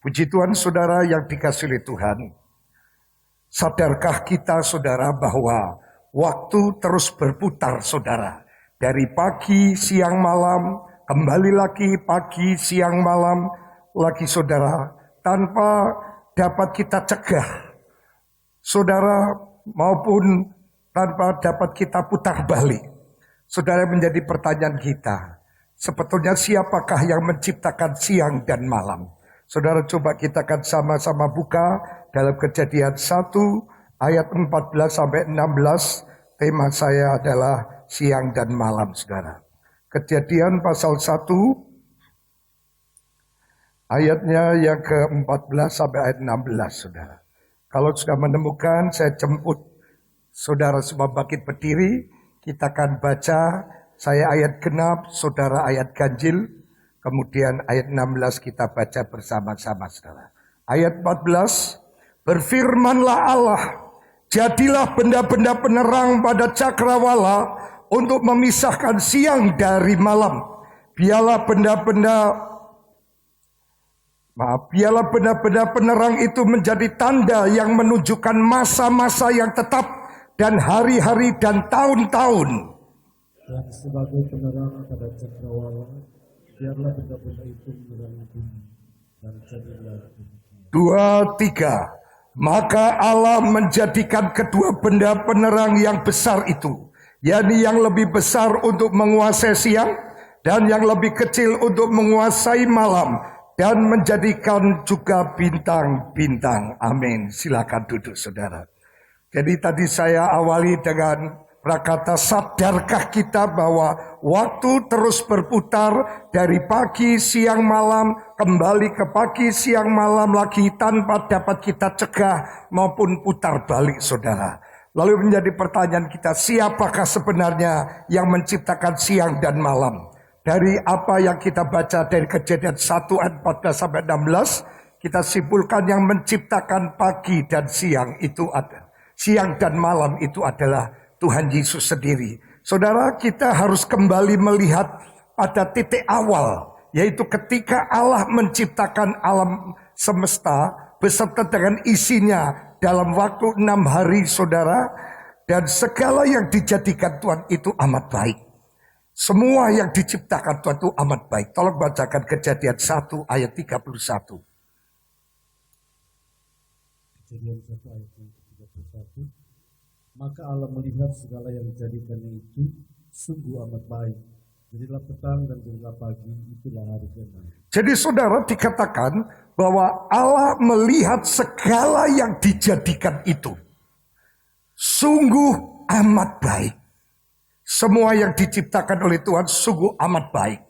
Puji Tuhan saudara yang dikasihi oleh Tuhan. Sadarkah kita saudara bahwa waktu terus berputar saudara. Dari pagi, siang, malam, kembali lagi pagi, siang, malam, lagi saudara. Tanpa dapat kita cegah saudara maupun tanpa dapat kita putar balik. Saudara, menjadi pertanyaan kita. Sebetulnya siapakah yang menciptakan siang dan malam? Saudara, coba kita akan sama-sama buka dalam Kejadian 1 ayat 14 sampai 16. Tema saya adalah siang dan malam, saudara. Kejadian pasal 1 ayatnya yang ke-14 sampai ayat 16, saudara. Kalau sudah menemukan, saya jemput saudara semua bangkit berdiri. Kita akan baca, saya ayat genap, saudara ayat ganjil. Kemudian ayat 16 kita baca bersama-sama, saudara. Ayat 14, berfirmanlah Allah, jadilah benda-benda penerang pada cakrawala untuk memisahkan siang dari malam. Biarlah benda-benda penerang itu menjadi tanda yang menunjukkan masa-masa yang tetap dan hari-hari dan tahun-tahun. Dan sebagai penerang pada cakrawala, biarlah benda-benda itu menerangi bumi, dan jadilah demikian. 2, 3. Maka Allah menjadikan kedua benda penerang yang besar itu, yakni yang lebih besar untuk menguasai siang dan yang lebih kecil untuk menguasai malam, dan menjadikan juga bintang-bintang. Amin. Silakan duduk saudara. Jadi tadi saya awali dengan prakata, sadarkah kita bahwa waktu terus berputar dari pagi, siang, malam, kembali ke pagi, siang, malam lagi tanpa dapat kita cegah maupun putar balik, saudara. Lalu menjadi pertanyaan kita, siapakah sebenarnya yang menciptakan siang dan malam? Dari apa yang kita baca dari Kejadian 1 ayat 14 sampai 16, kita simpulkan yang menciptakan pagi dan siang itu ada. Siang dan malam itu adalah Tuhan Yesus sendiri. Saudara, kita harus kembali melihat pada titik awal, yaitu ketika Allah menciptakan alam semesta beserta dengan isinya dalam waktu 6 hari, saudara. Dan segala yang dijadikan Tuhan itu amat baik. Semua yang diciptakan Tuhan itu amat baik. Tolong bacakan Kejadian 1 ayat 31. Kejadian 1 ayat 31. Maka Allah melihat segala yang dijadikannya itu sungguh amat baik. Jadilah petang dan jadilah pagi, itulah hari ke-6. Jadi saudara, dikatakan bahwa Allah melihat segala yang dijadikan itu sungguh amat baik. Semua yang diciptakan oleh Tuhan sungguh amat baik.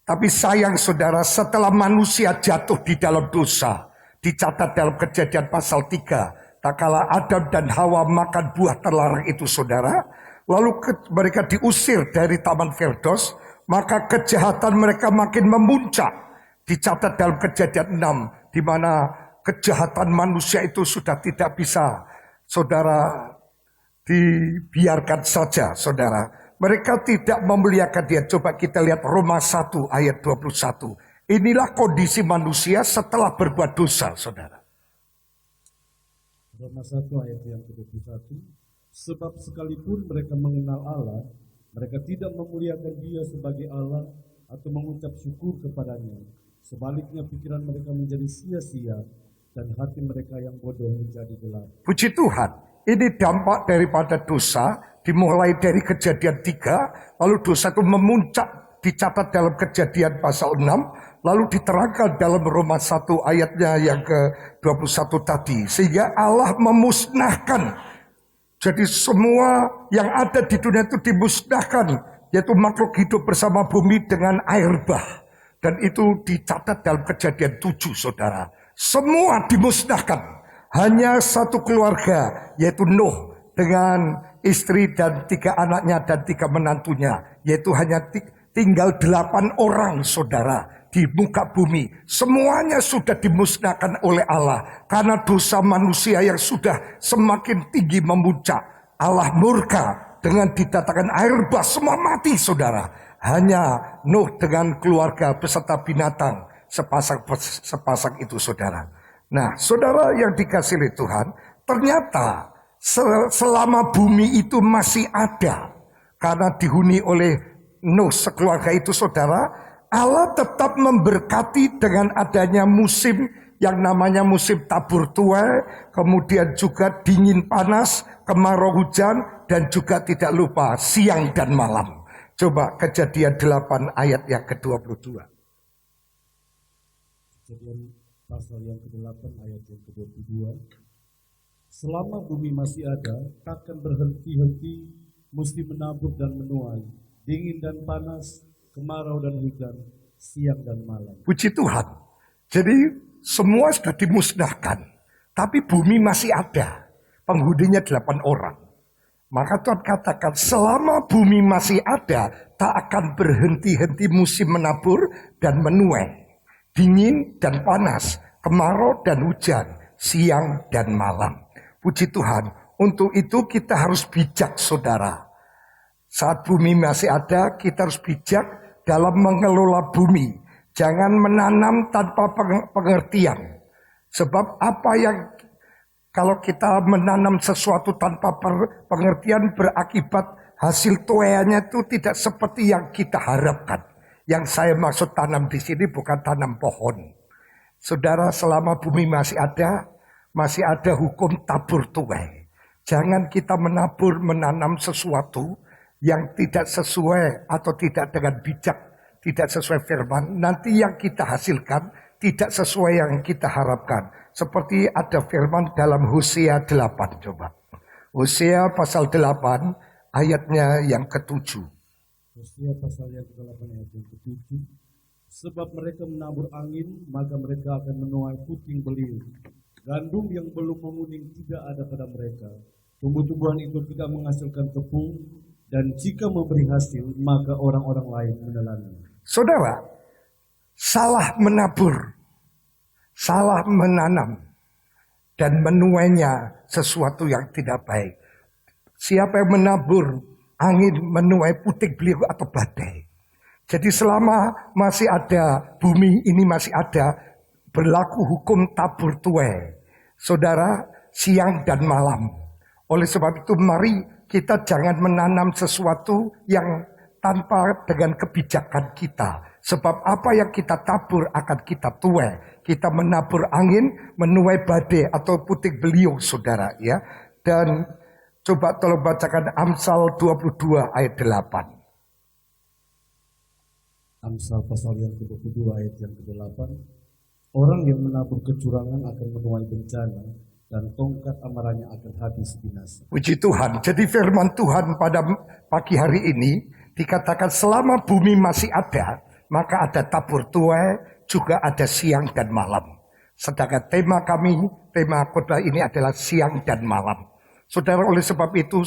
Tapi sayang saudara, setelah manusia jatuh di dalam dosa, dicatat dalam Kejadian pasal 3, tak kala Adam dan Hawa makan buah terlarang itu, saudara, lalu mereka diusir dari Taman Firdaus, maka kejahatan mereka makin memuncak. Dicatat dalam Kejadian 6, di mana kejahatan manusia itu sudah tidak bisa, saudara, dibiarkan saja, saudara. Mereka tidak memuliakan dia. Coba kita lihat Roma 1 ayat 21. Inilah kondisi manusia setelah berbuat dosa, saudara. Roma 1 ayat yang ke-21. Sebab sekalipun mereka mengenal Allah, mereka tidak memuliakan dia sebagai Allah atau mengucap syukur kepadanya. Sebaliknya pikiran mereka menjadi sia-sia dan hati mereka yang bodoh menjadi gelap. Puji Tuhan, ini dampak daripada dosa, dimulai dari Kejadian 3, lalu dosa itu memuncak, dicatat dalam Kejadian pasal 6, lalu diterangkan dalam Roma 1 ayatnya yang ke-21 tadi. Sehingga Allah memusnahkan. Jadi semua yang ada di dunia itu dimusnahkan, yaitu makhluk hidup bersama bumi dengan air bah. Dan itu dicatat dalam Kejadian 7, saudara. Semua dimusnahkan. Hanya satu keluarga, yaitu Nuh dengan istri dan 3 anaknya dan 3 menantunya. Yaitu hanya tinggal 8 orang, saudara, di muka bumi. Semuanya sudah dimusnahkan oleh Allah. Karena dosa manusia yang sudah semakin tinggi memuncak. Allah murka dengan didatangkan air bah, semua mati, saudara. Hanya Nuh dengan keluarga beserta binatang sepasang itu saudara. Nah saudara yang dikasihi oleh Tuhan, ternyata selama bumi itu masih ada, karena dihuni oleh Nuh sekeluarga itu saudara, Allah tetap memberkati dengan adanya musim yang namanya musim tabur tuai, kemudian juga dingin panas, kemarau hujan, dan juga tidak lupa siang dan malam. Coba Kejadian 8 ayat yang ke-22. Kejadian pasal yang ke-8 ayat yang ke-22. Selama bumi masih ada, takkan berhenti-henti, mesti menabur dan menuai, dingin dan panas, kemarau dan hujan, siang dan malam. Puji Tuhan. Jadi semua sudah dimusnahkan, tapi bumi masih ada. Penghuninya 8 orang. Maka Tuhan katakan selama bumi masih ada, tak akan berhenti-henti musim menabur dan menuai. Dingin dan panas, kemarau dan hujan, siang dan malam. Puji Tuhan, untuk itu kita harus bijak saudara. Saat bumi masih ada, kita harus bijak dalam mengelola bumi. Jangan menanam tanpa pengertian. Sebab apa yang kalau kita menanam sesuatu tanpa pengertian berakibat hasil tuaiannya itu tidak seperti yang kita harapkan. Yang saya maksud tanam di sini bukan tanam pohon. Saudara, selama bumi masih ada hukum tabur tuai. Jangan kita menanam sesuatu yang tidak sesuai atau tidak dengan bijak, tidak sesuai firman. Nanti yang kita hasilkan tidak sesuai yang kita harapkan. Seperti ada firman dalam Hosea 8, coba. Hosea pasal 8 ayatnya yang ke-7. Hosea pasal yang ke-8 ayat yang ke-7. Sebab mereka menabur angin, maka mereka akan menuai puting beliung. Gandum yang belum menguning tidak ada pada mereka. Tumbuh-tumbuhan itu tidak menghasilkan tepung, dan jika memberi hasil, maka orang-orang lain menelannya. Saudara, salah menabur, salah menanam, dan menuainya sesuatu yang tidak baik. Siapa yang menabur, angin menuai puting beliung atau badai. Jadi selama masih ada, bumi ini masih ada, berlaku hukum tabur tuai. Saudara, siang dan malam. Oleh sebab itu mari kita jangan menanam sesuatu yang tanpa dengan kebijakan kita. Sebab apa yang kita tabur akan kita tuai. Kita menabur angin, menuai badai atau puting beliung saudara ya. Dan coba tolong bacakan Amsal 22 ayat 8. Amsal pasal yang ke-22 ayat yang ke-8. Orang yang menabur kecurangan akan menuai bencana, dan tongkat amarahnya akan habis binasa. Puji Tuhan. Jadi firman Tuhan pada pagi hari ini dikatakan selama bumi masih ada, maka ada tabur tuai, juga ada siang dan malam. Sedangkan tema kami, tema khotbah ini adalah siang dan malam. Saudara, oleh sebab itu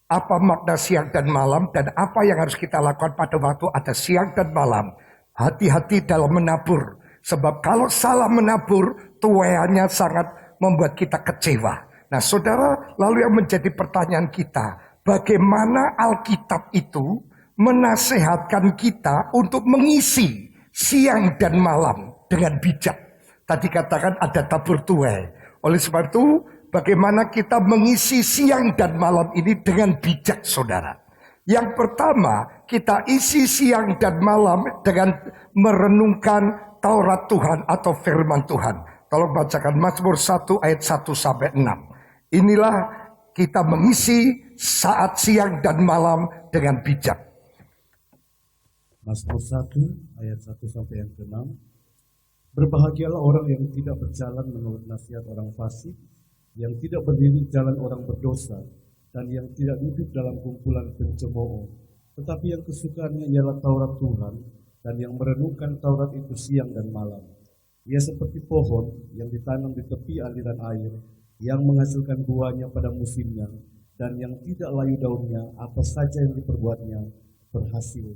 apa makna siang dan malam dan apa yang harus kita lakukan pada waktu ada siang dan malam? Hati-hati dalam menabur. Sebab kalau salah menabur, tuaiannya sangat membuat kita kecewa. Nah saudara, lalu yang menjadi pertanyaan kita, bagaimana Alkitab itu menasehatkan kita untuk mengisi siang dan malam dengan bijak. Tadi katakan ada tabur tuai. Oleh sebab itu, bagaimana kita mengisi siang dan malam ini dengan bijak saudara. Yang pertama, kita isi siang dan malam dengan merenungkan Taurat Tuhan atau firman Tuhan. Tolong bacakan Mazmur 1 ayat 1 sampai 6. Inilah kita mengisi saat siang dan malam dengan bijak. Mazmur 1 ayat 1 sampai yang ke-6. Berbahagialah orang yang tidak berjalan menurut nasihat orang fasik, yang tidak berdiri jalan orang berdosa, dan yang tidak duduk dalam kumpulan pencemooh. Tetapi yang kesukaannya ialah Taurat Tuhan, dan yang merenungkan Taurat itu siang dan malam. Ia seperti pohon yang ditanam di tepi aliran air, yang menghasilkan buahnya pada musimnya, dan yang tidak layu daunnya, apa saja yang diperbuatnya berhasil.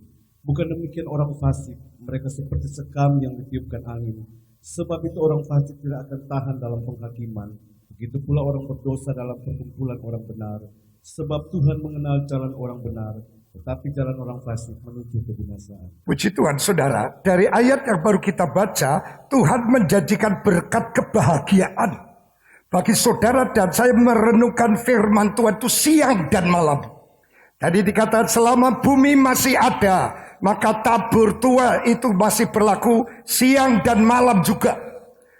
Bukan demikian orang fasik, mereka seperti sekam yang ditiupkan angin. Sebab itu orang fasik tidak akan tahan dalam penghakiman. Begitu pula orang berdosa dalam perkumpulan orang benar. Sebab Tuhan mengenal jalan orang benar, tetapi jalan orang fasik menuju kebinasaan. Puji Tuhan, saudara. Dari ayat yang baru kita baca, Tuhan menjanjikan berkat kebahagiaan bagi saudara dan saya merenungkan firman Tuhan itu siang dan malam. Tadi dikatakan selama bumi masih ada, maka tabur tua itu masih berlaku siang dan malam juga.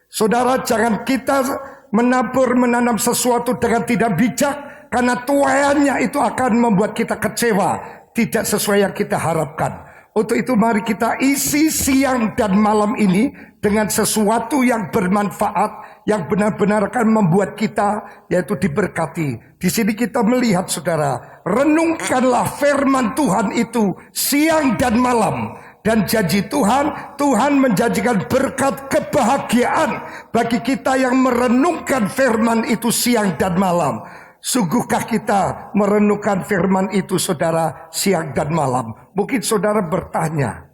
Saudara, jangan kita menanam sesuatu dengan tidak bijak, karena tuaiannya itu akan membuat kita kecewa, tidak sesuai yang kita harapkan. Untuk itu mari kita isi siang dan malam ini dengan sesuatu yang bermanfaat, yang benar-benar akan membuat kita yaitu diberkati. Di sini kita melihat, saudara, renungkanlah firman Tuhan itu siang dan malam. Dan janji Tuhan, Tuhan menjanjikan berkat kebahagiaan bagi kita yang merenungkan firman itu siang dan malam. Sungguhkah kita merenungkan firman itu, saudara, siang dan malam? Mungkin saudara bertanya,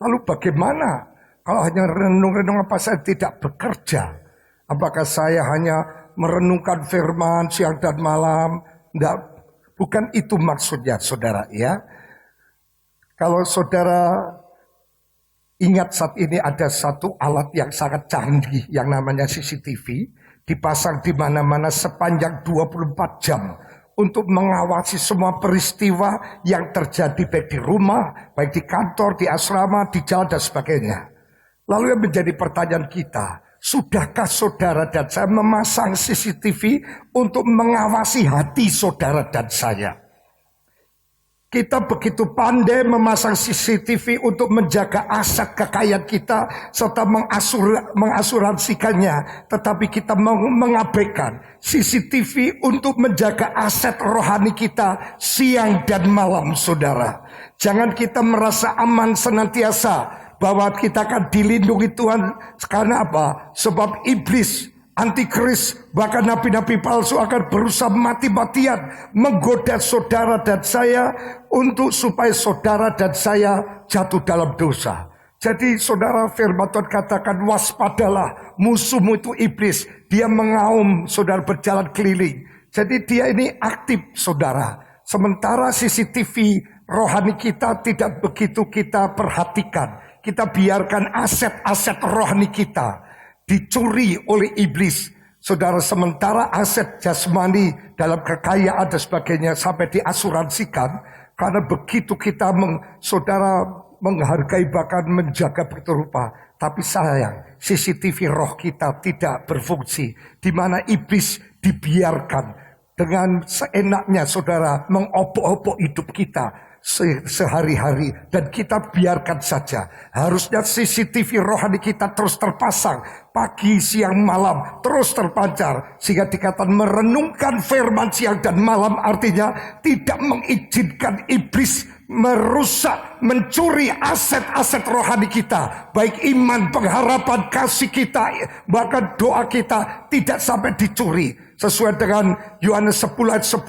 lalu bagaimana kalau hanya renung-renung, apa saya tidak bekerja? Apakah saya hanya merenungkan firman siang dan malam? Tidak, bukan itu maksudnya, saudara, ya. Kalau saudara ingat, saat ini ada satu alat yang sangat canggih yang namanya CCTV, dipasang di mana-mana sepanjang 24 jam untuk mengawasi semua peristiwa yang terjadi baik di rumah, baik di kantor, di asrama, di jalan dan sebagainya. Lalu yang menjadi pertanyaan kita, sudahkah saudara dan saya memasang CCTV untuk mengawasi hati saudara dan saya? Kita begitu pandai memasang CCTV untuk menjaga aset kekayaan kita serta mengasuransikannya, tetapi kita mengabaikan CCTV untuk menjaga aset rohani kita siang dan malam, saudara. Jangan kita merasa aman senantiasa bahwa kita akan dilindungi Tuhan. Karena apa? Sebab iblis, antikris, bahkan nabi-nabi palsu akan berusaha mati-matian menggoda saudara dan saya untuk supaya saudara dan saya jatuh dalam dosa. Jadi saudara, firman Tuhan katakan waspadalah, musuhmu itu iblis. Dia mengaum, saudara, berjalan keliling. Jadi dia ini aktif, saudara. Sementara CCTV rohani kita tidak begitu kita perhatikan. Kita biarkan aset-aset rohani kita dicuri oleh iblis, saudara. Sementara aset jasmani dalam kekayaan dan sebagainya sampai diasuransikan, karena begitu kita saudara menghargai bahkan menjaga begitu rupa. Tapi sayang, CCTV roh kita tidak berfungsi, di mana iblis dibiarkan dengan seenaknya, saudara, mengopok-opok hidup kita sehari-hari, dan kita biarkan saja. Harusnya CCTV rohani kita terus terpasang, pagi, siang, malam, terus terpancar, sehingga dikatakan merenungkan firman siang dan malam, artinya tidak mengizinkan iblis merusak, mencuri aset-aset rohani kita, baik iman, pengharapan, kasih kita, bahkan doa kita tidak sampai dicuri. Sesuai dengan Yohanes 10 ayat 10,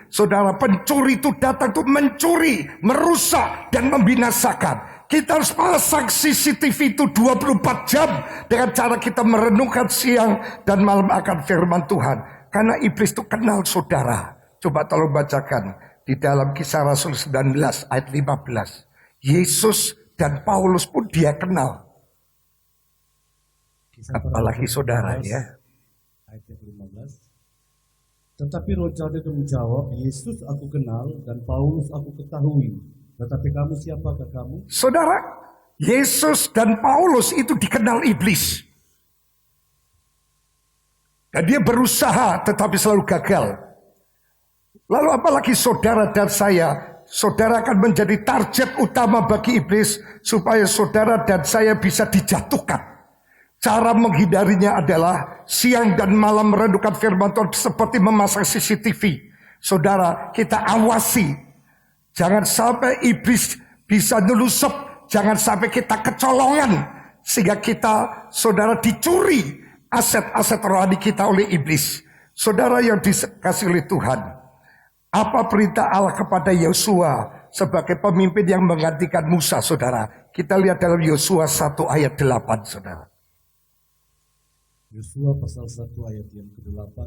saudara, pencuri itu datang untuk mencuri, merusak, dan membinasakan. Kita harus pasang CCTV itu 24 jam dengan cara kita merenungkan siang dan malam akan firman Tuhan. Karena iblis itu kenal, saudara. Coba tolong bacakan di dalam Kisah Rasul 19 ayat 15. Yesus dan Paulus pun dia kenal. Apalagi saudara, ya. Ayat 15. Tetapi roh jahat itu menjawab, Yesus aku kenal dan Paulus aku ketahui. Tetapi kamu siapakah kamu? Saudara, Yesus dan Paulus itu dikenal iblis. Dan dia berusaha tetapi selalu gagal. Lalu apalagi saudara dan saya, saudara akan menjadi target utama bagi iblis supaya saudara dan saya bisa dijatuhkan. Cara menghindarinya adalah siang dan malam merenungkan firman Tuhan seperti memasang CCTV. Saudara, kita awasi. Jangan sampai iblis bisa nyelusup. Jangan sampai kita kecolongan. Sehingga kita, saudara, dicuri aset-aset rohani kita oleh iblis. Saudara yang dikasihi oleh Tuhan, apa perintah Allah kepada Yosua sebagai pemimpin yang menggantikan Musa, saudara? Kita lihat dalam Yosua 1 ayat 8, saudara. Yosua pasal 1 ayat yang ke-8.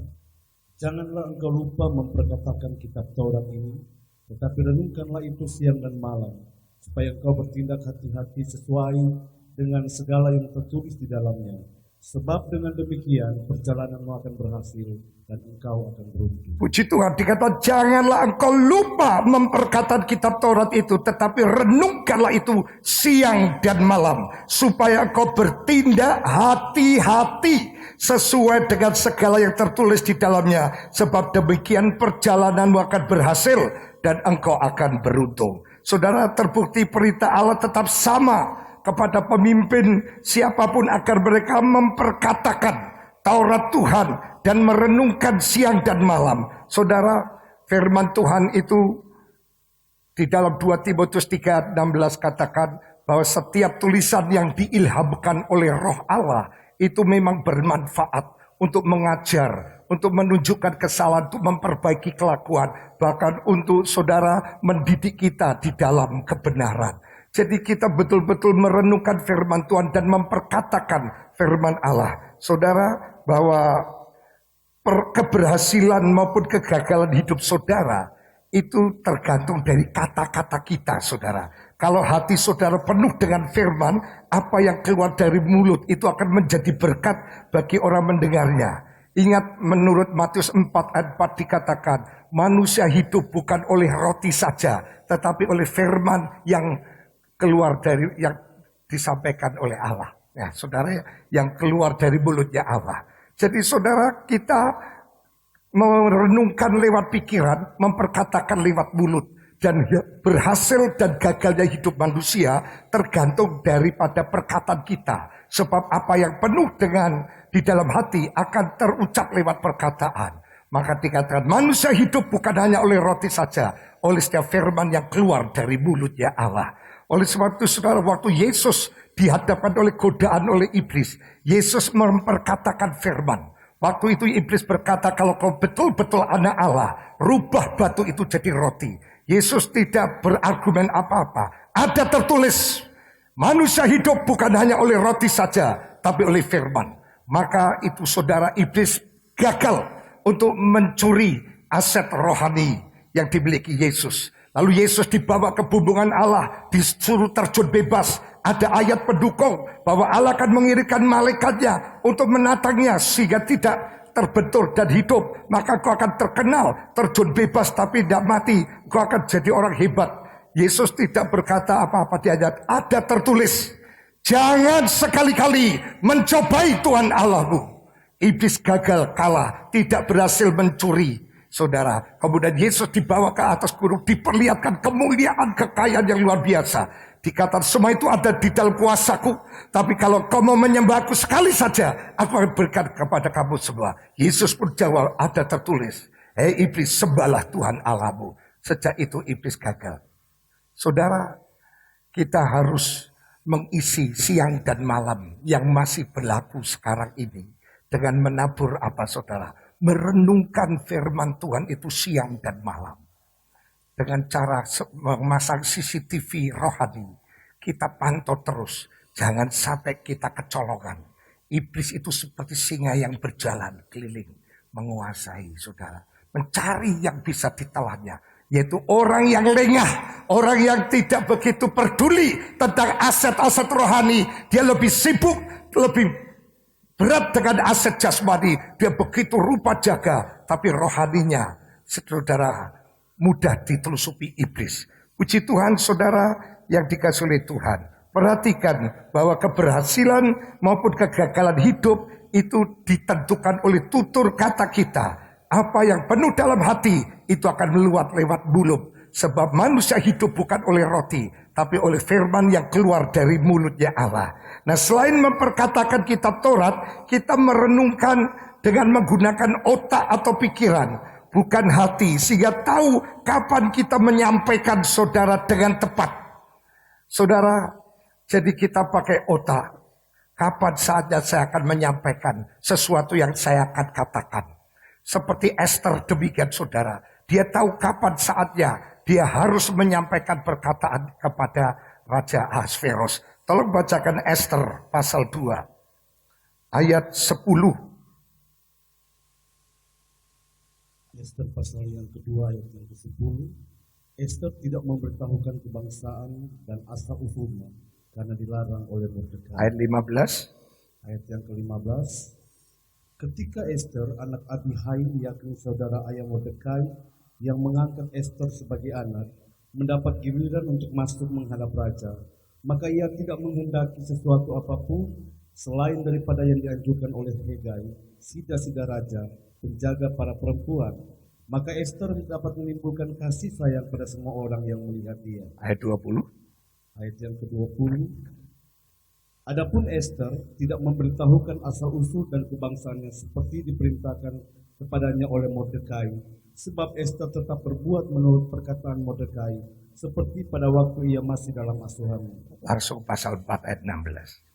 Janganlah engkau lupa memperkatakan kitab Taurat ini Tetapi renungkanlah itu siang dan malam, supaya engkau bertindak hati-hati sesuai dengan segala yang tertulis di dalamnya. Sebab dengan demikian perjalananmu akan berhasil dan engkau akan beruntung. Puji Tuhan, dikata janganlah engkau lupa memperkatakan kitab Taurat itu, tetapi renungkanlah itu siang dan malam, supaya engkau bertindak hati-hati sesuai dengan segala yang tertulis di dalamnya. Sebab demikian perjalananmu akan berhasil dan engkau akan beruntung. Saudara, terbukti perintah Allah tetap sama kepada pemimpin siapapun agar mereka memperkatakan Taurat Tuhan dan merenungkan siang dan malam. Saudara, firman Tuhan itu di dalam 2 Timotius 3:16 katakan bahwa setiap tulisan yang diilhamkan oleh Roh Allah itu memang bermanfaat untuk mengajar, untuk menunjukkan kesalahan, untuk memperbaiki kelakuan, bahkan untuk saudara mendidik kita di dalam kebenaran. Jadi kita betul-betul merenungkan firman Tuhan dan memperkatakan firman Allah. Saudara, bahwa keberhasilan maupun kegagalan hidup saudara itu tergantung dari kata-kata kita, saudara. Kalau hati saudara penuh dengan firman, apa yang keluar dari mulut itu akan menjadi berkat bagi orang mendengarnya. Ingat, menurut Matius 4 ayat 4 dikatakan, manusia hidup bukan oleh roti saja, tetapi oleh firman yang keluar dari yang disampaikan oleh Allah. Ya, saudara, yang keluar dari mulutnya Allah. Jadi saudara, kita merenungkan lewat pikiran, memperkatakan lewat mulut. Dan berhasil dan gagalnya hidup manusia tergantung daripada perkataan kita. Sebab apa yang penuh dengan di dalam hati akan terucap lewat perkataan. Maka dikatakan manusia hidup bukan hanya oleh roti saja, oleh setiap firman yang keluar dari mulutnya Allah. Oleh sebab itu saudara, waktu Yesus dihadapkan oleh godaan oleh iblis, Yesus memperkatakan firman. Waktu itu iblis berkata, kalau kau betul-betul anak Allah, rubah batu itu jadi roti. Yesus tidak berargumen apa-apa. Ada tertulis, manusia hidup bukan hanya oleh roti saja, tapi oleh firman. Maka itu saudara, iblis gagal untuk mencuri aset rohani yang dimiliki Yesus. Lalu Yesus dibawa ke bumbungan Allah, disuruh terjun bebas. Ada ayat pendukung bahwa Allah akan mengirimkan malaikatnya untuk menatangnya sehingga tidak terbentur dan hidup. Maka kau akan terkenal, terjun bebas tapi tidak mati. Kau akan jadi orang hebat. Yesus tidak berkata apa-apa di ayat. Ada tertulis, jangan sekali-kali mencobai Tuhan Allahmu. Iblis gagal, kalah, tidak berhasil mencuri. Saudara, kemudian Yesus dibawa ke atas gunung, diperlihatkan kemuliaan, kekayaan yang luar biasa. Dikatakan semua itu ada di dalam kuasaku. Tapi kalau kau mau menyembahku sekali saja, aku akan berikan kepada kamu semua. Yesus pun jawab, ada tertulis, hei iblis, sembahlah Tuhan Allahmu. Sejak itu iblis gagal. Saudara, kita harus mengisi siang dan malam yang masih berlaku sekarang ini dengan menabur apa saudara? Merenungkan firman Tuhan itu siang dan malam. Dengan cara memasang CCTV rohani. Kita pantau terus. Jangan sampai kita kecolongan. Iblis itu seperti singa yang berjalan keliling. Menguasai saudara. Mencari yang bisa ditelannya. Yaitu orang yang lengah. Orang yang tidak begitu peduli tentang aset-aset rohani. Dia lebih sibuk, lebih berat dengan aset jasmani. Dia begitu rupa jaga. Tapi rohaninya, saudara, mudah ditelusupi iblis. Puji Tuhan saudara yang dikasihi oleh Tuhan. Perhatikan bahwa keberhasilan maupun kegagalan hidup itu ditentukan oleh tutur kata kita. Apa yang penuh dalam hati itu akan meluap lewat mulut. Sebab manusia hidup bukan oleh roti, tapi oleh firman yang keluar dari mulutnya Allah. Nah, selain memperkatakan kitab Taurat, kita merenungkan dengan menggunakan otak atau pikiran, bukan hati, sehingga tahu kapan kita menyampaikan saudara dengan tepat. Saudara, jadi kita pakai otak. Kapan saatnya saya akan menyampaikan sesuatu yang saya akan katakan. Seperti Esther demikian saudara. Dia tahu kapan saatnya dia harus menyampaikan perkataan kepada Raja Ahasveros. Tolong bacakan Esther pasal 2 ayat 10. Esther pasal yang kedua ayat yang ke-10. Esther tidak memberitahukan kebangsaan dan asal-usulnya karena dilarang oleh Mordekai. Ayat 15. Ayat yang ke-15. Ketika Esther, anak Abihail, yakni saudara ayah Mordekai, yang mengangkat Esther sebagai anak, mendapat giliran untuk masuk menghadap raja, maka ia tidak menghendaki sesuatu apapun selain daripada yang dianjurkan oleh Hegai, sida-sida raja, penjaga para perempuan. Maka Esther dapat menimbulkan kasih sayang pada semua orang yang melihat dia. Ayat 20. Ayat yang ke-20. Adapun Esther tidak memberitahukan asal-usul dan kebangsaannya seperti diperintahkan kepadanya oleh Mordekai, sebab Esther tetap berbuat menurut perkataan Mordekai, seperti pada waktu ia masih dalam asuhannya. Langsung pasal 4 ayat 16.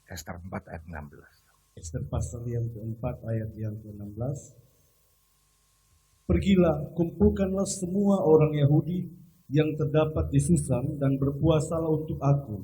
Esther 4 ayat 16. Esther pasal yang keempat ayat yang ke-16. Pergilah, kumpulkanlah semua orang Yahudi yang terdapat di Susan dan berpuasalah untuk aku.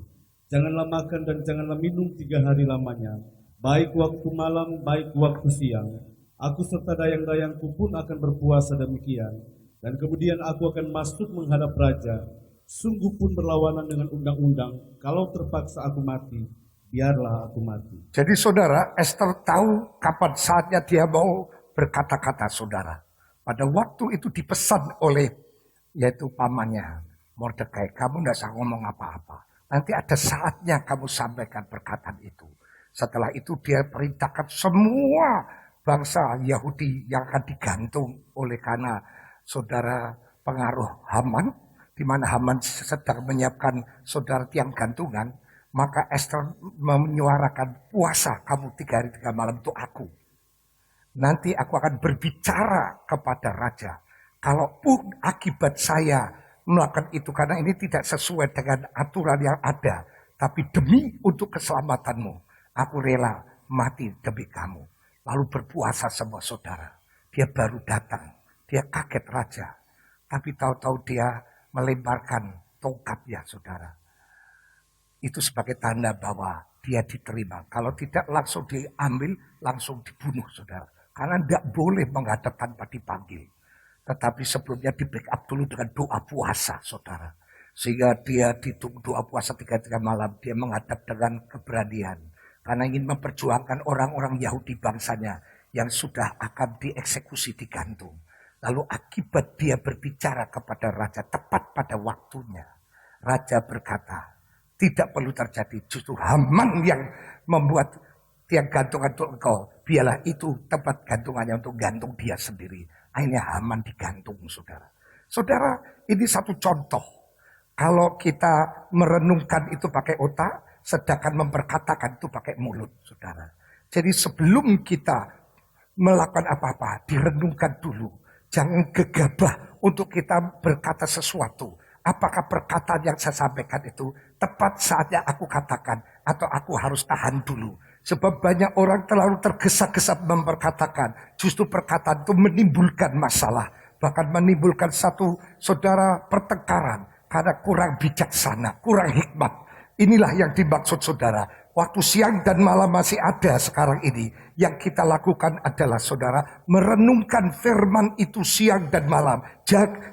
Janganlah makan dan janganlah minum 3 hari lamanya, baik waktu malam, baik waktu siang. Aku serta dayang-dayangku pun akan berpuasa demikian. Dan kemudian aku akan masuk menghadap raja. Sungguh pun berlawanan dengan undang-undang, kalau terpaksa aku mati, biarlah aku mati. Jadi saudara, Esther tahu kapan saatnya dia mau berkata-kata, saudara. Pada waktu itu dipesan oleh yaitu pamannya Mordekai, kamu tidak usah ngomong apa-apa. Nanti ada saatnya kamu sampaikan perkataan itu. Setelah itu dia perintahkan semua bangsa Yahudi yang akan digantung oleh karena saudara pengaruh Haman, di mana Haman sedang menyiapkan saudara tiang gantungan, maka Esther menyuarakan puasa kamu 3 hari 3 malam untuk aku. Nanti aku akan berbicara kepada raja. Kalaupun akibat saya melakukan itu karena ini tidak sesuai dengan aturan yang ada, tapi demi untuk keselamatanmu, aku rela mati demi kamu. Lalu berpuasa semua saudara. Dia baru datang, dia kaget raja, tapi tahu-tahu dia melemparkan tongkatnya saudara. Itu sebagai tanda bahwa dia diterima. Kalau tidak langsung diambil, langsung dibunuh saudara. Karena tidak boleh menghadap tanpa dipanggil. Tetapi sebelumnya di backup dulu dengan doa puasa saudara. Sehingga dia ditunggu doa puasa 3 malam. Dia menghadap dengan keberanian. Karena ingin memperjuangkan orang-orang Yahudi bangsanya. Yang sudah akan dieksekusi digantung. Lalu akibat dia berbicara kepada raja tepat pada waktunya. Raja berkata, tidak perlu terjadi. Justru Haman yang membuat tiang gantungan untuk engkau. Biarlah itu tempat gantungannya untuk gantung dia sendiri. Akhirnya Haman digantung saudara. Saudara, ini satu contoh. Kalau kita merenungkan itu pakai otak, sedangkan memperkatakan itu pakai mulut saudara. Jadi sebelum kita melakukan apa-apa, direnungkan dulu. Jangan gegabah untuk kita berkata sesuatu. Apakah perkataan yang saya sampaikan itu tepat saatnya aku katakan atau aku harus tahan dulu. Sebab banyak orang terlalu tergesa-gesa memperkatakan. Justru perkataan itu menimbulkan masalah. Bahkan menimbulkan satu saudara pertengkaran. Karena kurang bijaksana, kurang hikmat. Inilah yang dimaksud saudara. Waktu siang dan malam masih ada sekarang ini. Yang kita lakukan adalah saudara merenungkan firman itu siang dan malam.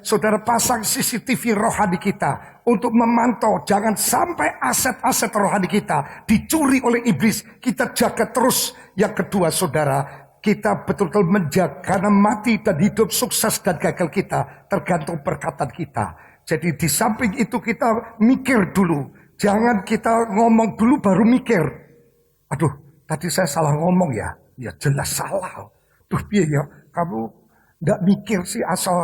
Saudara pasang CCTV rohani kita untuk memantau. Jangan sampai aset-aset rohani kita dicuri oleh iblis. Kita jaga terus. Yang kedua saudara, kita betul-betul menjaga karena mati dan hidup, sukses dan gagal kita tergantung perkataan kita. Jadi di samping itu kita mikir dulu. Jangan kita ngomong dulu baru mikir. Aduh, tadi saya salah ngomong ya. Ya jelas salah. Duh ya, kamu gak mikir sih asal,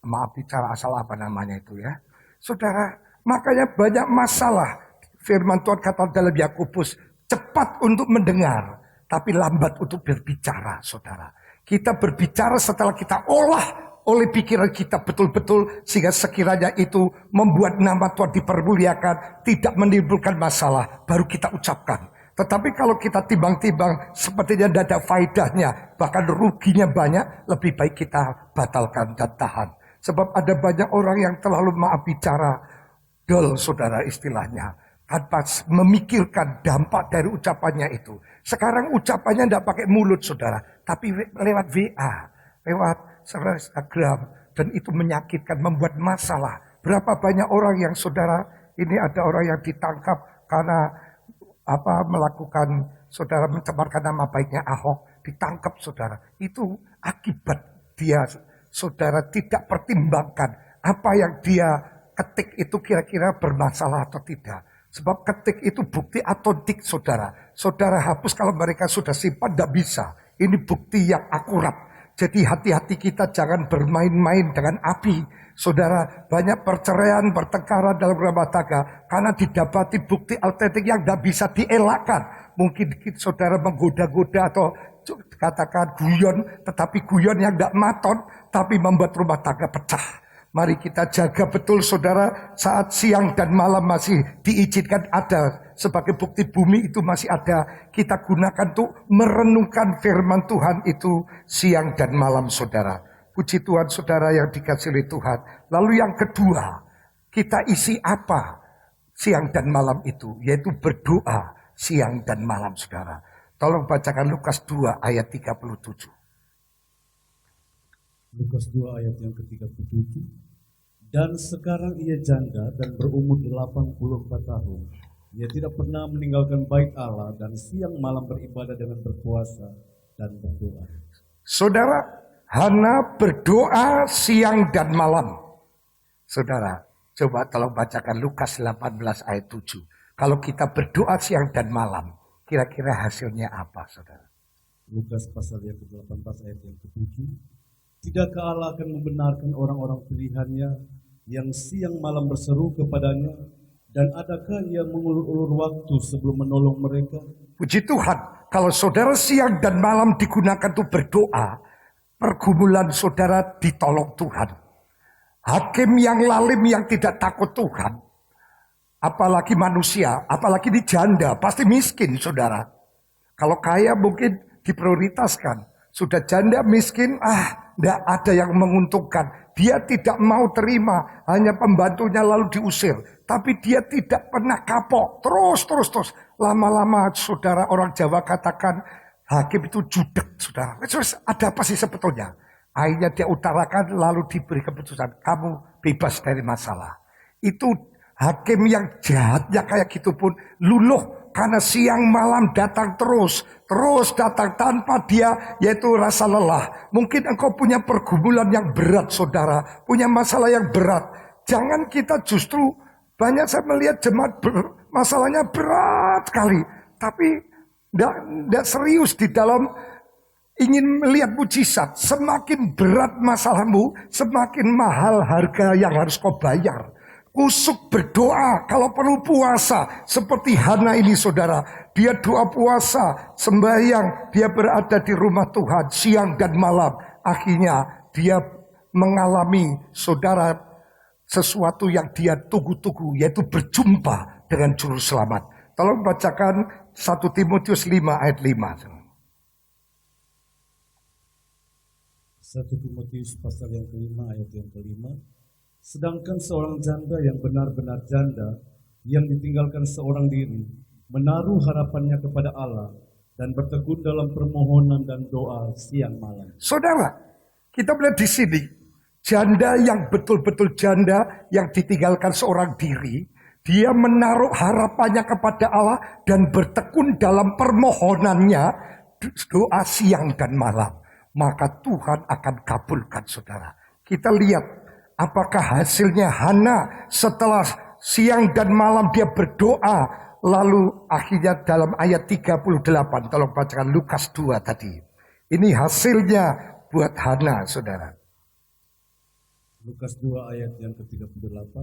maaf bicara asal apa namanya itu ya. Saudara, makanya banyak masalah. Firman Tuhan kata dalam Yakobus, cepat untuk mendengar, tapi lambat untuk berbicara saudara. Kita berbicara setelah kita olah oleh pikiran kita betul-betul sehingga sekiranya itu membuat nama Tuhan dipermuliakan, tidak menimbulkan masalah, baru kita ucapkan. Tetapi kalau kita timbang-timbang sepertinya tidak ada faedahnya, bahkan ruginya banyak, lebih baik kita batalkan dan tahan. Sebab ada banyak orang yang terlalu maaf bicara, dol saudara istilahnya, tanpa memikirkan dampak dari ucapannya itu. Sekarang ucapannya tidak pakai mulut saudara, tapi lewat WA, lewat Instagram, dan itu menyakitkan, membuat masalah. Berapa banyak orang yang saudara, ini ada orang yang ditangkap karena melakukan, saudara, mencemarkan nama baiknya Ahok, ditangkap saudara. Itu akibat dia, saudara, tidak pertimbangkan apa yang dia ketik itu kira-kira bermasalah atau tidak. Sebab ketik itu bukti otentik saudara. Saudara hapus kalau mereka sudah simpan, tidak bisa. Ini bukti yang akurat. Jadi hati-hati kita jangan bermain-main dengan api. Saudara, banyak perceraian, pertengkaran dalam rumah tangga karena didapati bukti autentik yang tidak bisa dielakkan. Mungkin saudara menggoda-goda atau katakan guyon, tetapi guyon yang tidak maton, tapi membuat rumah tangga pecah. Mari kita jaga betul saudara, saat siang dan malam masih diizinkan ada sebagai bukti bumi itu masih ada. Kita gunakan untuk merenungkan firman Tuhan itu siang dan malam saudara. Puji Tuhan saudara yang dikasihi oleh Tuhan. Lalu yang kedua, kita isi apa siang dan malam itu? Yaitu berdoa siang dan malam saudara. Tolong bacakan Lukas 2 ayat 37. Lukas 2 ayat yang ke-37. Dan sekarang ia janda dan berumur 84 tahun. Ia tidak pernah meninggalkan bait Allah dan siang malam beribadah dengan berpuasa dan berdoa. Saudara, Hana berdoa siang dan malam. Saudara, coba tolong bacakan Lukas 18 ayat 7. Kalau kita berdoa siang dan malam, kira-kira hasilnya apa saudara? Lukas pasal yang ke-18 ayat yang ke-7. Tidakkah Allah akan membenarkan orang-orang pilihannya yang siang malam berseru kepadanya, dan adakah ia mengulur-ulur waktu sebelum menolong mereka? Puji Tuhan, kalau saudara siang dan malam digunakan untuk berdoa, pergumulan saudara ditolong Tuhan. Hakim yang lalim yang tidak takut Tuhan, apalagi manusia, apalagi di janda, pasti miskin saudara. Kalau kaya mungkin diprioritaskan, sudah janda miskin, tidak ada yang menguntungkan. Dia tidak mau terima, hanya pembantunya lalu diusir. Tapi dia tidak pernah kapok, terus. Lama-lama saudara, orang Jawa katakan, hakim itu judek saudara. Terus ada apa sih sebetulnya? Akhirnya dia utarakan lalu diberi keputusan, kamu bebas dari masalah. Itu hakim yang jahatnya kayak gitu pun luluh. Karena siang malam datang terus datang tanpa dia, yaitu rasa lelah. Mungkin engkau punya pergumulan yang berat saudara, punya masalah yang berat. Jangan kita justru, banyak saya melihat jemaat masalahnya berat sekali. Tapi tidak serius di dalam ingin melihat mujizat. Semakin berat masalahmu, semakin mahal harga yang harus kau bayar. Kusuk berdoa, kalau perlu puasa. Seperti Hana ini saudara. Dia doa puasa, sembahyang. Dia berada di rumah Tuhan siang dan malam. Akhirnya dia mengalami saudara sesuatu yang dia tunggu-tunggu. Yaitu berjumpa dengan Juru Selamat. Tolong bacakan 1 Timotius 5 ayat 5. 1 Timotius pasal yang ke-5 ayat yang ke-5. Sedangkan seorang janda yang benar-benar janda, yang ditinggalkan seorang diri, menaruh harapannya kepada Allah, dan bertekun dalam permohonan dan doa siang malam. Saudara, kita melihat di sini, janda yang betul-betul janda, yang ditinggalkan seorang diri, dia menaruh harapannya kepada Allah, dan bertekun dalam permohonannya, doa siang dan malam. Maka Tuhan akan kabulkan saudara. Kita lihat, apakah hasilnya Hana setelah siang dan malam dia berdoa. Lalu akhirnya dalam ayat 38. Tolong bacakan Lukas 2 tadi. Ini hasilnya buat Hana saudara. Lukas 2 ayat yang ke-38.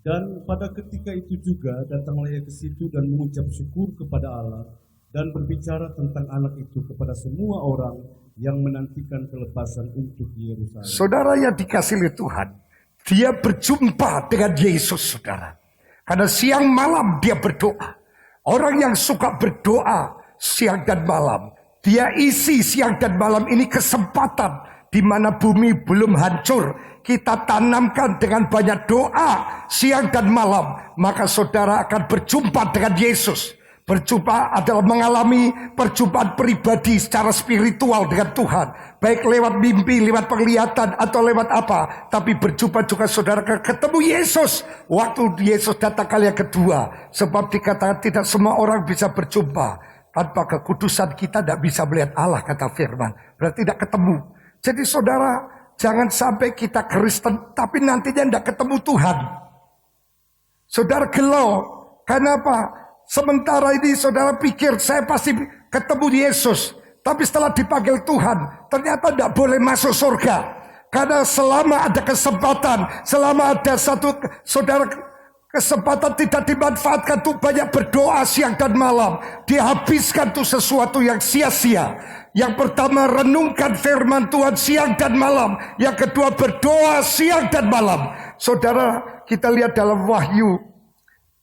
Dan pada ketika itu juga datanglah ia ke situ dan mengucap syukur kepada Allah. Dan berbicara tentang anak itu kepada semua orang yang menantikan kelepasan untuk Yerusalem. Saudara yang dikasihi Tuhan, dia berjumpa dengan Yesus saudara. Karena siang malam dia berdoa. Orang yang suka berdoa siang dan malam, dia isi siang dan malam ini kesempatan di mana bumi belum hancur. Kita tanamkan dengan banyak doa siang dan malam, maka saudara akan berjumpa dengan Yesus. Berjumpa adalah mengalami perjumpaan pribadi secara spiritual dengan Tuhan. Baik lewat mimpi, lewat penglihatan, atau lewat apa. Tapi berjumpa juga saudara ketemu Yesus. Waktu Yesus datang kali yang kedua. Sebab dikatakan tidak semua orang bisa berjumpa. Tanpa kekudusan kita tidak bisa melihat Allah, kata firman. Berarti tidak ketemu. Jadi saudara, jangan sampai kita Kristen tapi nantinya tidak ketemu Tuhan. Saudara gelo. Kenapa? Sementara ini saudara pikir saya pasti ketemu Yesus. Tapi setelah dipanggil Tuhan, ternyata tidak boleh masuk surga. Karena selama ada kesempatan, selama ada satu saudara kesempatan tidak dimanfaatkan tuh banyak berdoa siang dan malam. Dihabiskan tuh sesuatu yang sia-sia. Yang pertama renungkan firman Tuhan siang dan malam. Yang kedua berdoa siang dan malam. Saudara, kita lihat dalam Wahyu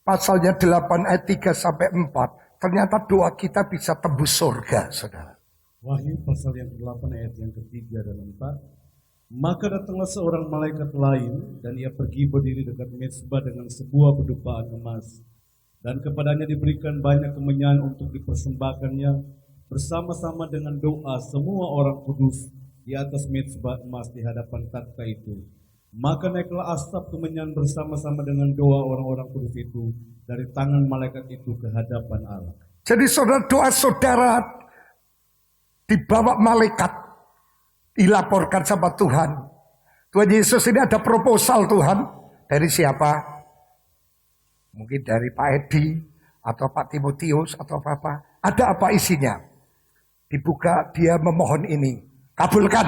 pasalnya 8 ayat 3 sampai 4. Ternyata doa kita bisa tembus surga, saudara. Wahyu pasal yang ke-8 ayat yang ketiga dan 4. Maka datanglah seorang malaikat lain dan ia pergi berdiri dekat mezbah dengan sebuah bedupaan emas. Dan kepadanya diberikan banyak kemenyan untuk dipersembahkannya bersama-sama dengan doa semua orang kudus di atas mezbah emas di hadapan takhta itu. Maka naiklah asap kemenyan bersama-sama dengan doa orang-orang kudus itu dari tangan malaikat itu ke hadapan Allah. Jadi saudara, doa saudara dibawa malaikat, dilaporkan sama Tuhan. Tuhan Yesus ini ada proposal Tuhan. Dari siapa? Mungkin dari Pak Edi atau Pak Timotius atau apa. Ada apa isinya? Dibuka, dia memohon ini. Kabulkan.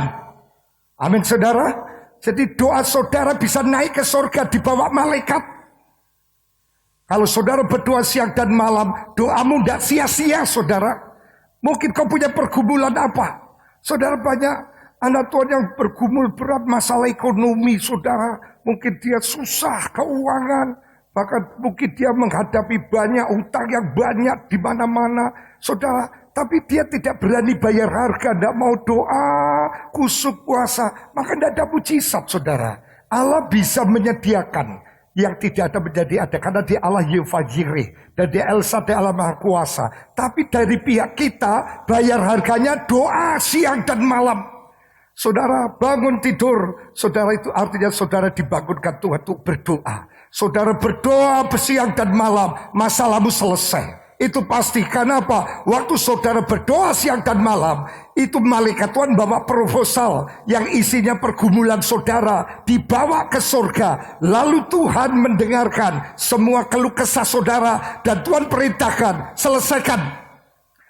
Amin saudara. Jadi doa saudara bisa naik ke surga dibawa malaikat. Kalau saudara berdoa siang dan malam, doamu tidak sia-sia saudara. Mungkin kau punya pergumulan apa? Saudara, banyak anak Tuhan yang bergumul berat masalah ekonomi saudara. Mungkin dia susah keuangan. Bahkan mungkin dia menghadapi banyak utang yang banyak di mana-mana. Saudara, tapi dia tidak berani bayar harga, tidak mau doa, kusuk puasa. Maka tidak ada mujizat saudara. Allah bisa menyediakan yang tidak ada menjadi ada. Karena dia Allah Yehova Jireh. Dan dia El Shaddai Allah Maha Kuasa. Tapi dari pihak kita bayar harganya doa siang dan malam. Saudara bangun tidur. Saudara itu artinya saudara dibangunkan Tuhan untuk berdoa. Saudara berdoa siang dan malam. Masalahmu selesai. Itu pasti. Kenapa? Waktu saudara berdoa siang dan malam, itu malaikat Tuhan bawa proposal yang isinya pergumulan saudara dibawa ke surga. Lalu Tuhan mendengarkan semua keluh kesah saudara dan Tuhan perintahkan, selesaikan.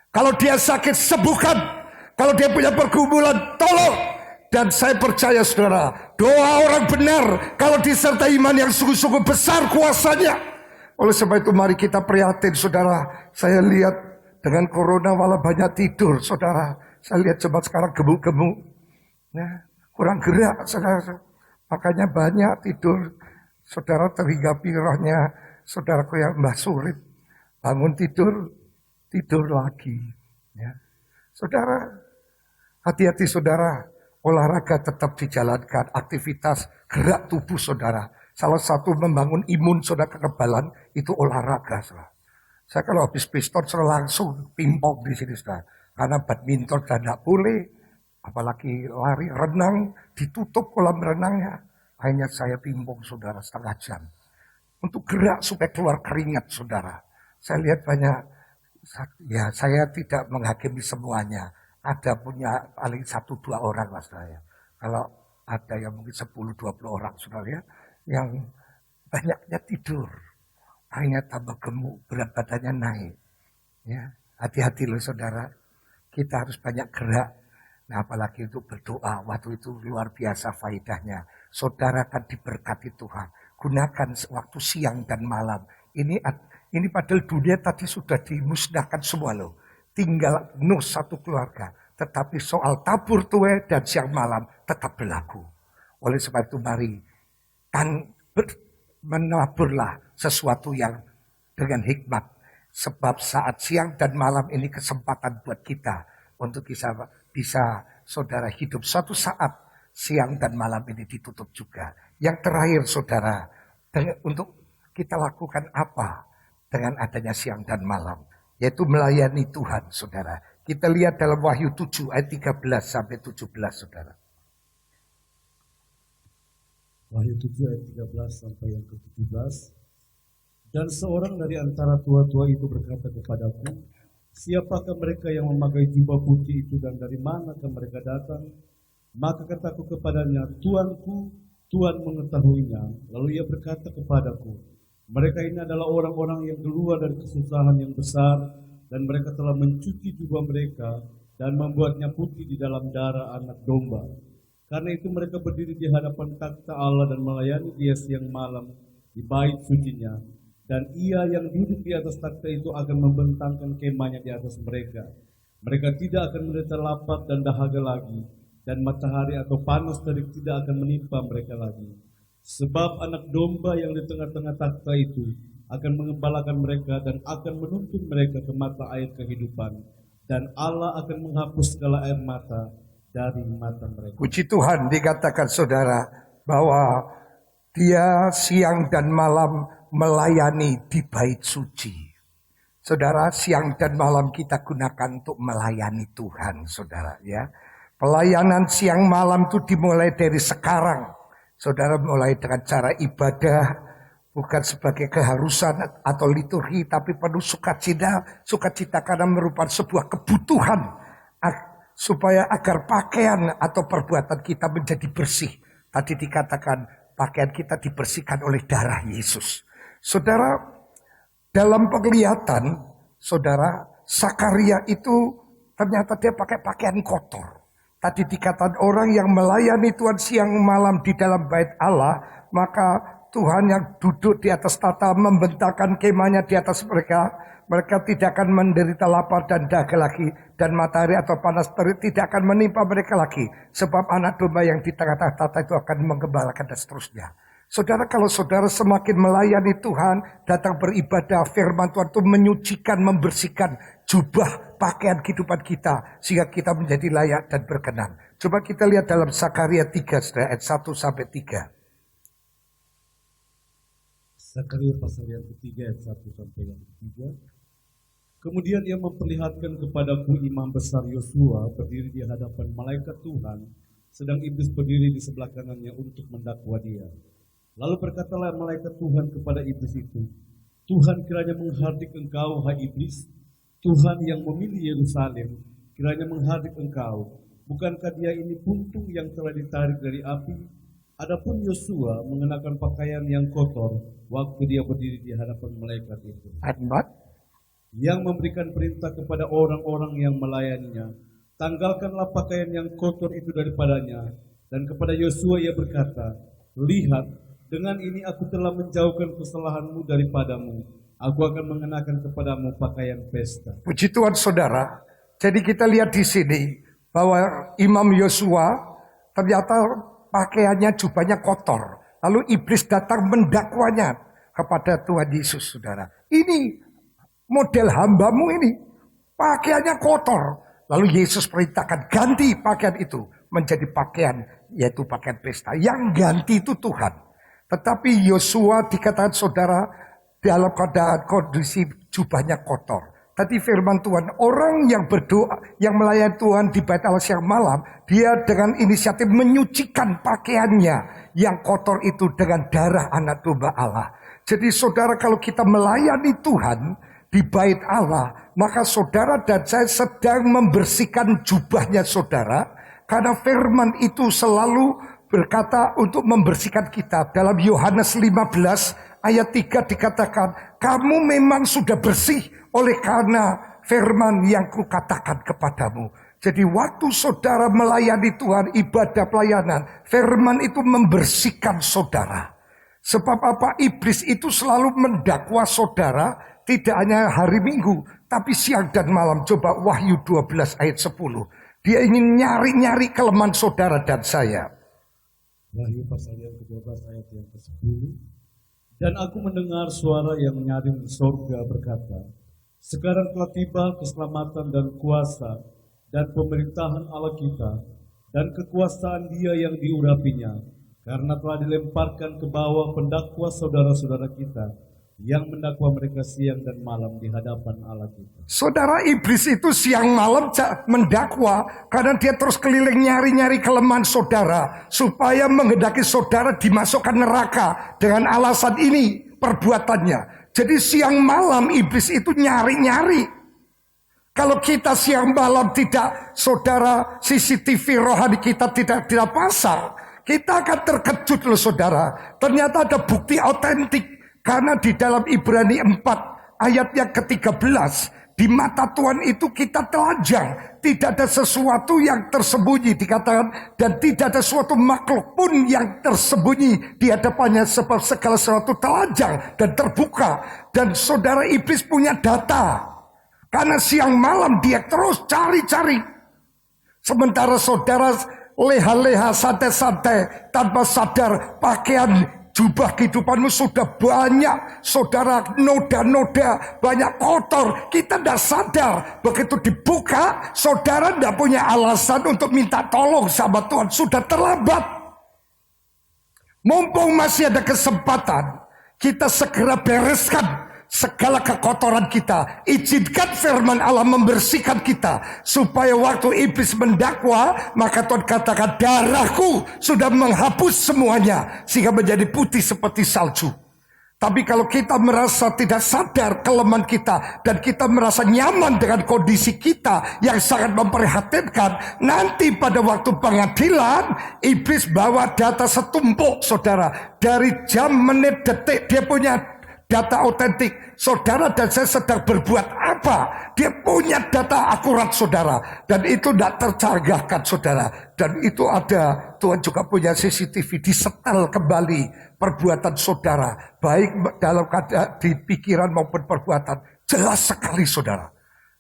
Kalau dia sakit, sembuhkan. Kalau dia punya pergumulan, tolong. Dan saya percaya saudara, doa orang benar kalau disertai iman yang sungguh-sungguh besar kuasanya. Oleh sebab itu mari kita prihatin saudara. Saya lihat dengan corona malah banyak tidur saudara. Saya lihat jemaat sekarang gemuk-gemuk. Nah, kurang gerak saudara. Makanya banyak tidur. Saudara terhinggapi rohnya saudaraku yang Mbah Surip. Bangun tidur, tidur lagi. Ya. Saudara, hati-hati saudara. Olahraga tetap dijalankan. Aktivitas gerak tubuh saudara. Salah satu membangun imun saudara kekebalan itu olahraga saudara. Saya kalau habis piston saudara langsung pingpong di sini saudara. Karena badminton dan tidak boleh. Apalagi lari, renang, ditutup kolam renangnya. Hanya saya pingpong saudara setengah jam. Untuk gerak supaya keluar keringat saudara. Saya lihat banyak, ya saya tidak menghakimi semuanya. Ada punya paling 1-2 orang lah saudara. Kalau ada yang mungkin 10-20 orang saudara ya. Yang banyaknya tidur, hanya tambah gemuk, berat badannya naik. Ya, hati-hati loh saudara, kita harus banyak gerak. Nah, apalagi untuk berdoa, waktu itu luar biasa faedahnya. Saudara akan diberkati Tuhan. Gunakan waktu siang dan malam. Ini padahal dunia tadi sudah dimusnahkan semua loh. Tinggal satu keluarga. Tetapi soal tabur tuai dan siang malam tetap berlaku. Oleh sebab itu mari menaburlah sesuatu yang dengan hikmat. Sebab saat siang dan malam ini kesempatan buat kita untuk bisa saudara hidup. Suatu saat siang dan malam ini ditutup juga. Yang terakhir saudara, untuk kita lakukan apa dengan adanya siang dan malam. yaitu melayani Tuhan, saudara. Kita lihat dalam Wahyu 7 ayat 13 sampai 17, saudara. Wahyu 7 ayat 13 sampai yang ke-17. Dan seorang dari antara tua-tua itu berkata kepadaku, siapakah mereka yang memakai jubah putih itu dan dari manakah mereka datang? Maka kataku kepadanya, Tuanku, Tuhan mengetahuinya. Lalu ia berkata kepadaku, mereka ini adalah orang-orang yang keluar dari kesusahan yang besar, dan mereka telah mencuci jubah mereka dan membuatnya putih di dalam darah anak domba. Karena itu mereka berdiri di hadapan takhta Allah dan melayani Dia siang malam di bait sucinya. Dan Ia yang duduk di atas takhta itu akan membentangkan kemahnya di atas mereka. Mereka tidak akan menderita lapar dan dahaga lagi, dan matahari atau panas terik tidak akan menimpa mereka lagi. Sebab anak domba yang di tengah-tengah takhta itu akan mengembalakan mereka dan akan menuntun mereka ke mata air kehidupan. Dan Allah akan menghapus segala air mata dari mata mereka. Puji Tuhan, dikatakan saudara bahwa Dia siang dan malam melayani di bait suci. Saudara, siang dan malam kita gunakan untuk melayani Tuhan, saudara, ya. Pelayanan siang malam itu dimulai dari sekarang. Saudara, mulai dengan cara ibadah, bukan sebagai keharusan atau liturgi, tapi penuh sukacita. Sukacita karena merupakan sebuah kebutuhan supaya agar pakaian atau perbuatan kita menjadi bersih. Tadi dikatakan pakaian kita dibersihkan oleh darah Yesus. Saudara, dalam penglihatan, saudara, Sakaria itu ternyata dia pakai pakaian kotor. Tadi dikatakan orang yang melayani Tuhan siang malam di dalam bait Allah, maka Tuhan yang duduk di atas tata membentangkan kemahnya di atas mereka. Mereka tidak akan menderita lapar dan dahaga lagi, dan matahari atau panas terik tidak akan menimpa mereka lagi. Sebab anak domba yang di tengah-tengah tata itu akan menggembalakan dan seterusnya. Saudara, kalau saudara semakin melayani Tuhan, datang beribadah, firman Tuhan itu menyucikan, membersihkan jubah pakaian kehidupan kita, sehingga kita menjadi layak dan berkenan. Coba kita lihat dalam Sakaria 3, saudara, ayat 1 sampai 3. Sakaria pasal yang ketiga ayat 1 sampai yang ketiga. Kemudian ia memperlihatkan kepadaku imam besar Yosua berdiri di hadapan malaikat Tuhan, sedang iblis berdiri di sebelah kanannya untuk mendakwa dia. Lalu berkatalah malaikat Tuhan kepada iblis itu, Tuhan kiranya menghardik engkau, hai iblis. Tuhan yang memilih Yerusalem kiranya menghardik engkau. Bukankah dia ini puntung yang telah ditarik dari api? Adapun Yosua mengenakan pakaian yang kotor waktu dia berdiri di hadapan malaikat itu. Yang memberikan perintah kepada orang-orang yang melayaninya, tanggalkanlah pakaian yang kotor itu daripadanya. Dan kepada Yosua ia berkata, lihat, dengan ini aku telah menjauhkan kesalahanmu daripadamu. Aku akan mengenakan kepadamu pakaian pesta. Puji Tuhan, saudara. Jadi kita lihat di sini bahwa Imam Yosua ternyata pakaiannya, jubahnya kotor. Lalu iblis datang mendakwanya kepada Tuhan Yesus, saudara. Ini model hambamu ini, pakaiannya kotor. Lalu Yesus perintahkan ganti pakaian itu menjadi pakaian, yaitu pakaian pesta. Yang ganti itu Tuhan. Tetapi Yosua dikatakan saudara dalam keadaan kondisi jubahnya kotor. Tadi firman Tuhan, orang yang berdoa, yang melayani Tuhan di bait Allah siang malam, dia dengan inisiatif menyucikan pakaiannya yang kotor itu dengan darah anak domba Allah. Jadi saudara, kalau kita melayani Tuhan di bait Allah, maka saudara dan saya sedang membersihkan jubahnya saudara, karena firman itu selalu berkata untuk membersihkan kita. Dalam Yohanes 15 ayat 3 dikatakan, kamu memang sudah bersih oleh karena firman yang kukatakan kepadamu. Jadi waktu saudara melayani Tuhan, ibadah pelayanan, firman itu membersihkan saudara. Sebab apa? Iblis itu selalu mendakwa saudara, tidak hanya hari Minggu, tapi siang dan malam. Coba Wahyu 12 ayat 10. Dia ingin nyari-nyari kelemahan saudara dan saya. Wahyu pasal yang ke-12 ayat yang ke-10. Dan aku mendengar suara yang nyaring di sorga berkata, sekarang telah tiba keselamatan dan kuasa dan pemerintahan Allah kita dan kekuasaan Dia yang diurapinya, karena telah dilemparkan ke bawah pendakwa saudara-saudara kita, yang mendakwa mereka siang dan malam di hadapan Allah kita. Saudara, iblis itu siang malam mendakwa karena dia terus keliling nyari-nyari kelemahan saudara supaya menghendaki saudara dimasukkan neraka dengan alasan ini perbuatannya. Jadi siang malam iblis itu nyari-nyari. Kalau kita siang malam tidak, saudara, CCTV rohani kita tidak pasang, kita akan terkejut loh saudara. Ternyata ada bukti otentik. Karena di dalam Ibrani 4 ayat yang ke-13, di mata Tuhan itu kita telanjang. Tidak ada sesuatu yang tersembunyi dikatakan. Dan tidak ada suatu makhluk pun yang tersembunyi di hadapannya. Sebab segala sesuatu telanjang dan terbuka. Dan saudara, iblis punya data. Karena siang malam dia terus cari-cari. Sementara saudara leha-leha, santai-santai, tanpa sadar pakaian jubah kehidupanmu sudah banyak, saudara, noda-noda, banyak kotor. Kita tidak sadar. Begitu dibuka, saudara tidak punya alasan untuk minta tolong sama Tuhan. Sudah terlambat. Mumpung masih ada kesempatan, kita segera bereskan segala kekotoran kita. Izinkan firman Allah membersihkan kita. Supaya waktu iblis mendakwa, maka Tuhan katakan, darahku sudah menghapus semuanya. Sehingga menjadi putih seperti salju. Tapi kalau kita merasa tidak sadar kelemahan kita. Dan kita merasa nyaman dengan kondisi kita yang sangat memprihatinkan. Nanti pada waktu pengadilan, iblis bawa data setumpuk saudara. Dari jam, menit, detik, dia punya data otentik. Saudara dan saya sedang berbuat apa? Dia punya data akurat saudara. Dan itu tidak tercanggahkan saudara. Dan itu ada, Tuhan juga punya CCTV. Disetel kembali perbuatan saudara. Baik dalam keadaan di pikiran maupun perbuatan. Jelas sekali saudara.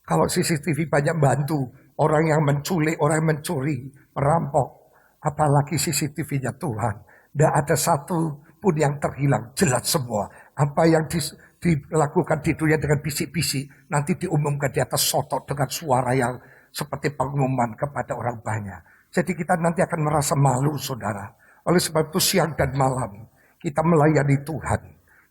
Kalau CCTV banyak bantu. Orang yang menculik, orang yang mencuri, merampok. Apalagi CCTV-nya Tuhan. Tidak ada satu pun yang terhilang. Jelas semua. Apa yang dilakukan di dunia dengan bisik-bisik, nanti diumumkan di atas sotok dengan suara yang seperti pengumuman kepada orang banyak. Jadi kita nanti akan merasa malu saudara. Oleh sebab itu siang dan malam kita melayani Tuhan.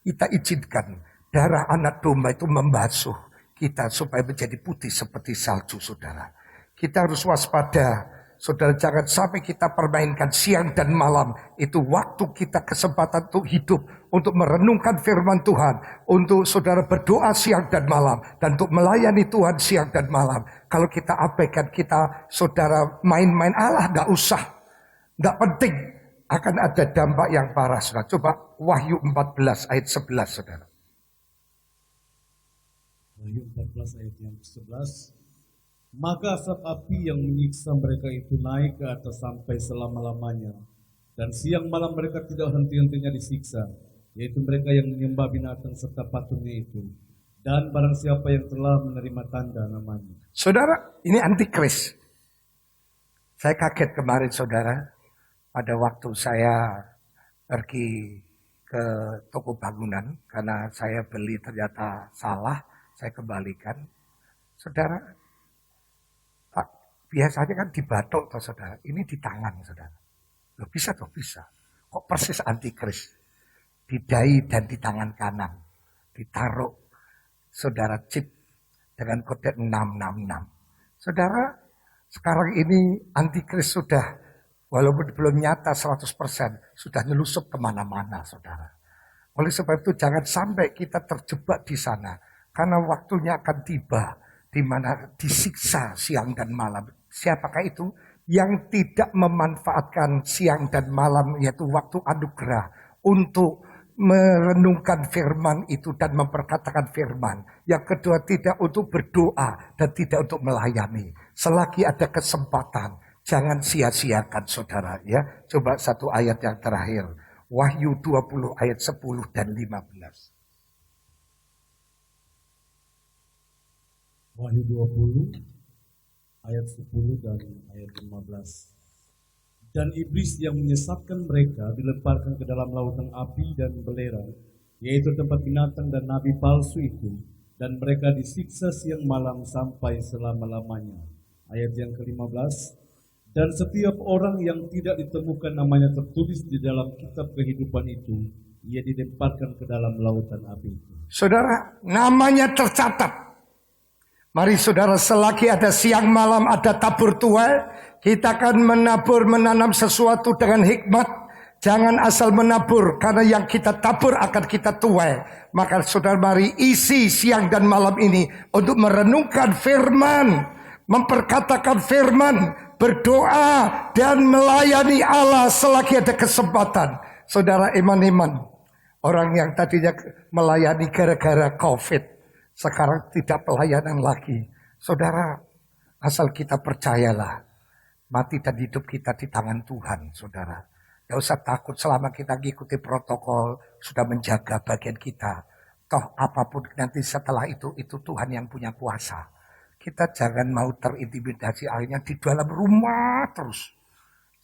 Kita izinkan darah anak domba itu membasuh kita supaya menjadi putih seperti salju saudara. Kita harus waspada. Saudara, jangan sampai kita permainkan siang dan malam. Itu waktu kita kesempatan untuk hidup. Untuk merenungkan firman Tuhan. Untuk saudara berdoa siang dan malam. Dan untuk melayani Tuhan siang dan malam. Kalau kita abaikan, kita saudara main-main, Allah gak usah. Gak penting. Akan ada dampak yang parah saudara. Coba Wahyu 14 ayat 11 saudara. Wahyu 14 ayat yang ke-11. Maka asap api yang menyiksa mereka itu naik ke atas sampai selama-lamanya. Dan siang malam mereka tidak henti-hentinya disiksa, yaitu mereka yang menyembah binatang serta patungnya itu. Dan barang siapa yang telah menerima tanda namanya. Saudara, ini antikris. Saya kaget kemarin saudara. Pada waktu saya pergi ke toko bangunan. Karena saya beli ternyata salah. Saya kembalikan. Saudara, biasanya kan di batok toh saudara, ini di tangan saudara. Loh bisa toh bisa. Kok persis antikris. Di dahi dan di tangan kanan. Ditaruh saudara chip dengan kode 666. Saudara, sekarang ini antikris sudah, walaupun belum nyata 100%, sudah nyelusup kemana-mana saudara. Oleh sebab itu jangan sampai kita terjebak di sana. Karena waktunya akan tiba. Di mana disiksa siang dan malam. Siapakah itu? Yang tidak memanfaatkan siang dan malam, yaitu waktu anugerah untuk merenungkan firman itu dan memperkatakan firman. Yang kedua, tidak untuk berdoa dan tidak untuk melayani. Selagi ada kesempatan, jangan sia-siakan saudara ya. Coba satu ayat yang terakhir. Wahyu 20 ayat 10 dan 15. Wahyu 20 ayat 10 dan ayat 15. Dan iblis yang menyesatkan mereka dilemparkan ke dalam lautan api dan belerang, yaitu tempat binatang dan nabi palsu itu, dan mereka disiksa siang malam sampai selama-lamanya. Ayat yang ke-15. Dan setiap orang yang tidak ditemukan namanya tertulis di dalam kitab kehidupan itu, ia dilemparkan ke dalam lautan api itu. Saudara, namanya tercatat. Mari saudara, selagi ada siang malam, ada tabur tuai, kita akan menabur, menanam sesuatu dengan hikmat. Jangan asal menabur, karena yang kita tabur akan kita tuai. Maka saudara, mari isi siang dan malam ini untuk merenungkan firman, memperkatakan firman, berdoa dan melayani Allah selagi ada kesempatan. Saudara, iman-iman, orang yang tadinya melayani gara-gara COVID, sekarang tidak pelayanan lagi. Saudara, asal kita percayalah, mati dan hidup kita di tangan Tuhan, saudara. Tidak usah takut selama kita mengikuti protokol, sudah menjaga bagian kita. Toh apapun nanti setelah itu Tuhan yang punya kuasa. Kita jangan mau terintimidasi, akhirnya di dalam rumah terus.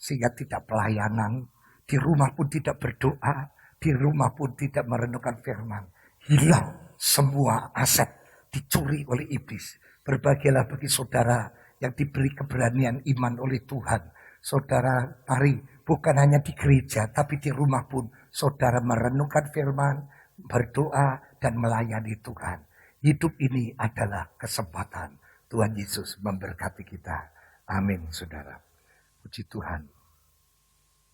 Sehingga tidak pelayanan, di rumah pun tidak berdoa, di rumah pun tidak merenungkan firman. Hilang semua aset, dicuri oleh iblis. Berbahagialah bagi saudara yang diberi keberanian iman oleh Tuhan. Saudara, mari bukan hanya di gereja, tapi di rumah pun saudara merenungkan firman, berdoa, dan melayani Tuhan. Hidup ini adalah kesempatan. Tuhan Yesus memberkati kita. Amin, saudara. Puji Tuhan.